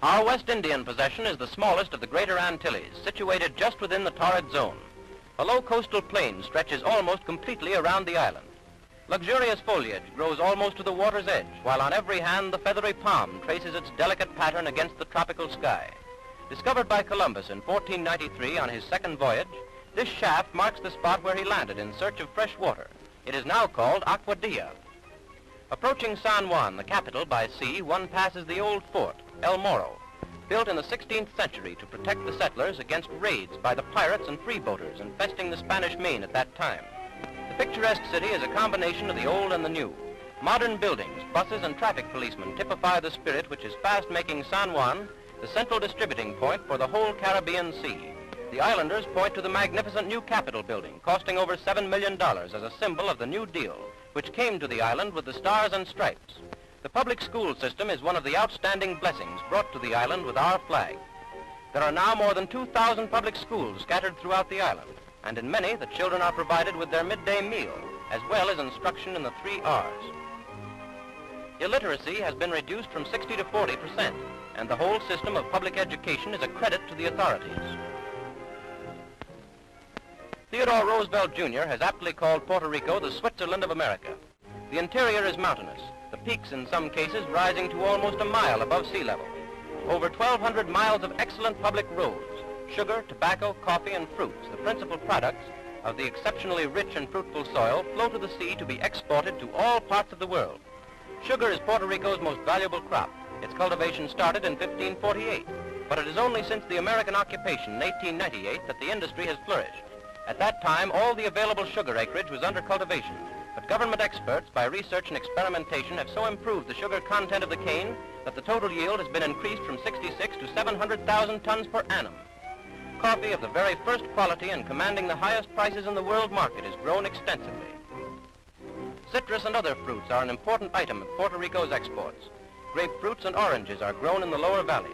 Our West Indian possession is the smallest of the Greater Antilles, situated just within the torrid zone. A low coastal plain stretches almost completely around the island. Luxurious foliage grows almost to the water's edge, while on every hand the feathery palm traces its delicate pattern against the tropical sky. Discovered by Columbus in 1493 on his second voyage, this shaft marks the spot where he landed in search of fresh water. It is now called Aguadilla. Approaching San Juan, the capital, by sea, one passes the old fort, El Morro, built in the 16th century to protect the settlers against raids by the pirates and freeboaters infesting the Spanish Main at that time. The picturesque city is a combination of the old and the new. Modern buildings, buses, and traffic policemen typify the spirit which is fast making San Juan the central distributing point for the whole Caribbean Sea. The islanders point to the magnificent new Capitol building, costing over $7 million as a symbol of the New Deal, which came to the island with the stars and stripes. The public school system is one of the outstanding blessings brought to the island with our flag. There are now more than 2,000 public schools scattered throughout the island, and in many the children are provided with their midday meal, as well as instruction in the 3 R's. Illiteracy has been reduced from 60 to 40%, and the whole system of public education is a credit to the authorities. Theodore Roosevelt Jr. has aptly called Puerto Rico the Switzerland of America. The interior is mountainous, the peaks in some cases rising to almost a mile above sea level. Over 1,200 miles of excellent public roads, sugar, tobacco, coffee, and fruits, the principal products of the exceptionally rich and fruitful soil, flow to the sea to be exported to all parts of the world. Sugar is Puerto Rico's most valuable crop. Its cultivation started in 1548, but it is only since the American occupation in 1898 that the industry has flourished. At that time, all the available sugar acreage was under cultivation, but government experts, by research and experimentation, have so improved the sugar content of the cane that the total yield has been increased from 66 to 700,000 tons per annum. Coffee of the very first quality and commanding the highest prices in the world market is grown extensively. Citrus and other fruits are an important item of Puerto Rico's exports. Grapefruits and oranges are grown in the lower valleys.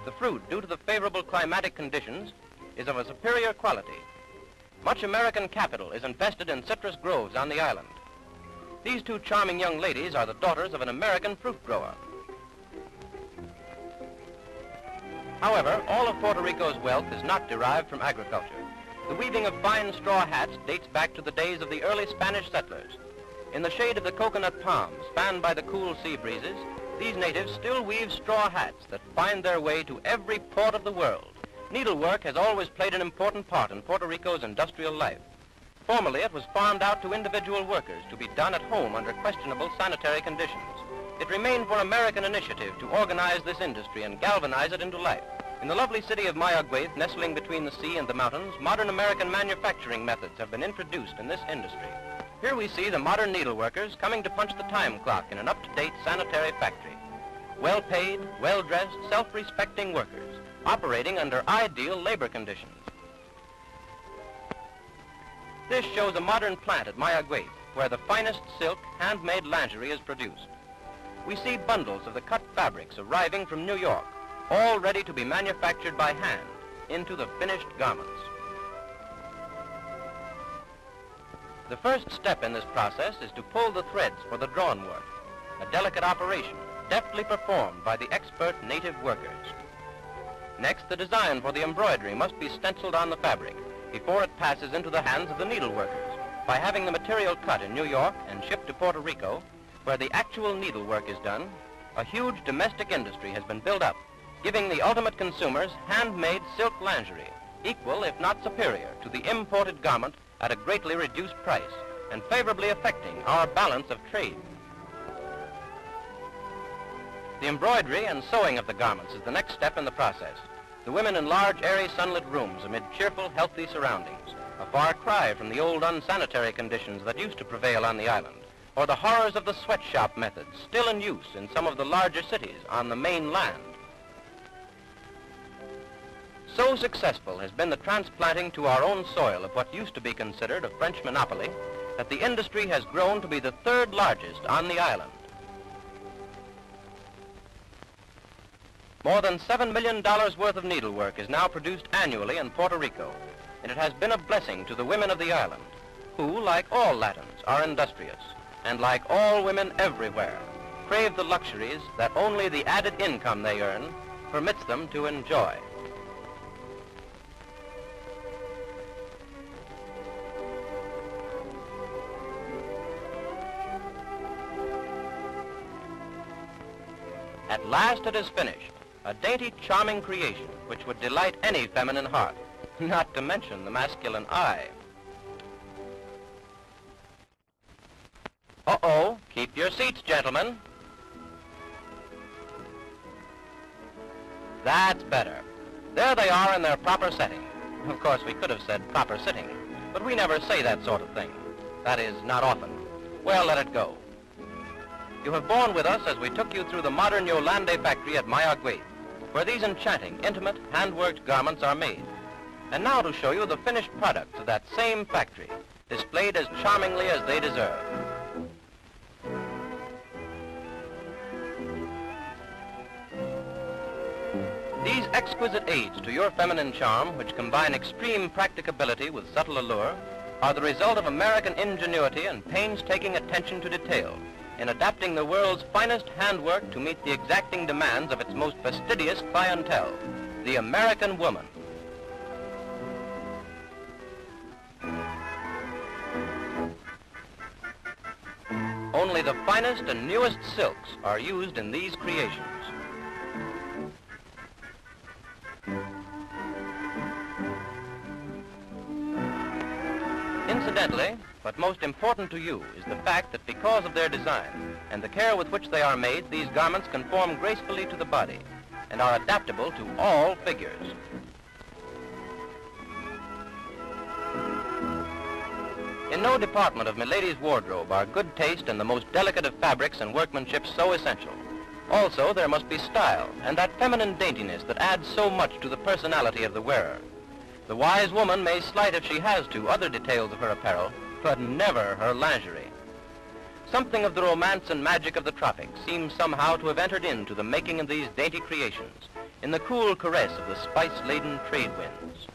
The fruit, due to the favorable climatic conditions, is of a superior quality. Much American capital is invested in citrus groves on the island. These 2 charming young ladies are the daughters of an American fruit grower. However, all of Puerto Rico's wealth is not derived from agriculture. The weaving of fine straw hats dates back to the days of the early Spanish settlers. In the shade of the coconut palms, fanned by the cool sea breezes, these natives still weave straw hats that find their way to every port of the world. Needlework has always played an important part in Puerto Rico's industrial life. Formerly, it was farmed out to individual workers to be done at home under questionable sanitary conditions. It remained for American initiative to organize this industry and galvanize it into life. In the lovely city of Mayaguez, nestling between the sea and the mountains, modern American manufacturing methods have been introduced in this industry. Here we see the modern needleworkers coming to punch the time clock in an up-to-date sanitary factory. Well-paid, well-dressed, self-respecting workers, operating under ideal labor conditions. This shows a modern plant at Mayaguez, where the finest silk, handmade lingerie is produced. We see bundles of the cut fabrics arriving from New York, all ready to be manufactured by hand into the finished garments. The first step in this process is to pull the threads for the drawn work, a delicate operation deftly performed by the expert native workers. Next, the design for the embroidery must be stenciled on the fabric before it passes into the hands of the needleworkers. By having the material cut in New York and shipped to Puerto Rico, where the actual needlework is done, a huge domestic industry has been built up, giving the ultimate consumers handmade silk lingerie, equal if not superior to the imported garment at a greatly reduced price, and favorably affecting our balance of trade. The embroidery and sewing of the garments is the next step in the process. The women in large, airy, sunlit rooms amid cheerful, healthy surroundings, a far cry from the old unsanitary conditions that used to prevail on the island, or the horrors of the sweatshop methods still in use in some of the larger cities on the main land. So successful has been the transplanting to our own soil of what used to be considered a French monopoly that the industry has grown to be the 3rd largest on the island. More than $7 million worth of needlework is now produced annually in Puerto Rico, and it has been a blessing to the women of the island, who, like all Latins, are industrious, and like all women everywhere, crave the luxuries that only the added income they earn permits them to enjoy. At last it is finished, a dainty, charming creation which would delight any feminine heart, not to mention the masculine eye. Uh-oh, keep your seats, gentlemen. That's better. There they are in their proper setting. Of course, we could have said proper sitting, but we never say that sort of thing. That is, not often. Well, let it go. You have borne with us as we took you through the modern Yolande factory at Mayagüez, where these enchanting, intimate, hand-worked garments are made. And now to show you the finished products of that same factory, displayed as charmingly as they deserve. These exquisite aids to your feminine charm, which combine extreme practicability with subtle allure, are the result of American ingenuity and painstaking attention to detail in adapting the world's finest handwork to meet the exacting demands of its most fastidious clientele, the American woman. Only the finest and newest silks are used in these creations. Incidentally, but most important to you, is the fact that because of their design and the care with which they are made, these garments conform gracefully to the body and are adaptable to all figures. In no department of milady's wardrobe are good taste and the most delicate of fabrics and workmanship so essential. Also, there must be style and that feminine daintiness that adds so much to the personality of the wearer. The wise woman may slight, if she has to, other details of her apparel, but never her lingerie. Something of the romance and magic of the tropics seems somehow to have entered into the making of these dainty creations, in the cool caress of the spice-laden trade winds.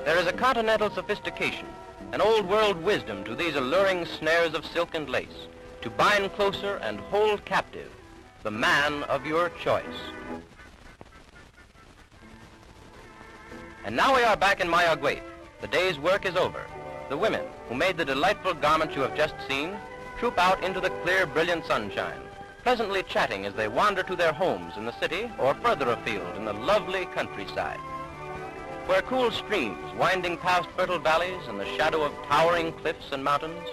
There is a continental sophistication, an old-world wisdom to these alluring snares of silk and lace, to bind closer and hold captive the man of your choice. And now we are back in Mayagüez. The day's work is over. The women, who made the delightful garments you have just seen, troop out into the clear, brilliant sunshine, pleasantly chatting as they wander to their homes in the city or further afield in the lovely countryside, where cool streams winding past fertile valleys in the shadow of towering cliffs and mountains,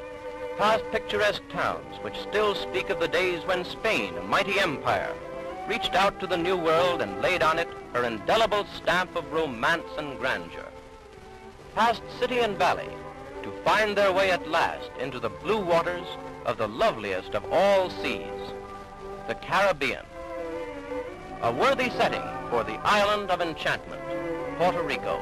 past picturesque towns which still speak of the days when Spain, a mighty empire, reached out to the New World and laid on it her indelible stamp of romance and grandeur, past city and valley to find their way at last into the blue waters of the loveliest of all seas, the Caribbean. A worthy setting for the island of enchantment, Puerto Rico.